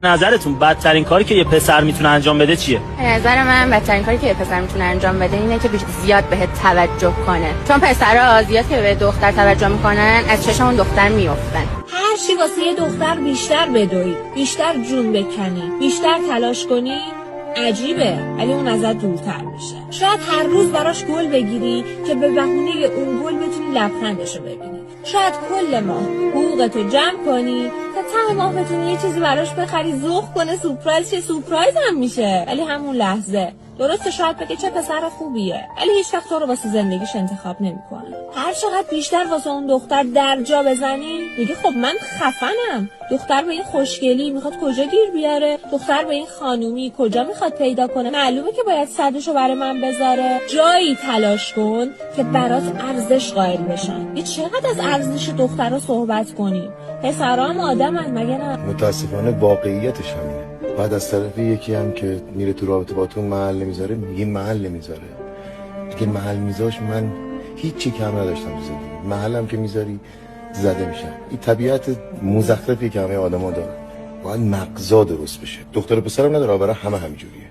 نظرتون بدترین کاری که یه پسر میتونه انجام بده چیه؟ به نظر من بدترین کاری که یه پسر میتونه انجام بده اینه که زیاد بهت توجه کنه، چون پسرها زیاد که به دختر توجه میکنن از چشم اون دختر میافتن. هر چی واسه یه دختر بیشتر بدوی، بیشتر جون بکنی، بیشتر تلاش کنی عجیبه، ولی اون ازت دورتر میشه. شاید هر روز براش گل بگیری که به بهونه اون گل بتونی لبخندشو ببینی. شاید کل ماه حقوقتو جمع کنی تا ته ماه بتونی یه چیزی براش بخری، ذوق کنه، سورپرایز هم میشه. ولی همون لحظه درسته شاید بگه چه پسر خوبیه، ولی هیچ وقت تو رو واسه زندگیش انتخاب نمیکنه. هر چقدر بیشتر واسه اون دختر درجا بزنی میگه خب من خفنم. دختر به این خوشگلی میخواد کجا گیر بیاره؟ دختر به این خانومی کجا میخواد پیدا کنه؟ معلومه که باید صدشو برای من بذاره. جایی تلاش کن که برات ارزش قائل بشن. یه چقدر از ارزش دخترها صحبت کنیم. پسرا هم آدمن مگه نه؟ متاسفانه واقعیتش همینه. بعد از طرف یکی هم که میره تو رابطه باتون محل نمیذاره، میگه محل نمیذاره. دیگه محل میذاش من هیچی کم نداشتم تو زندگی. محلم که میذاری زده میشن. این طبیعت مزخرفی که همه آدما دارن. باید مغزا درست بشه. دختر و پسرم نداره، برای همه همینجوریه.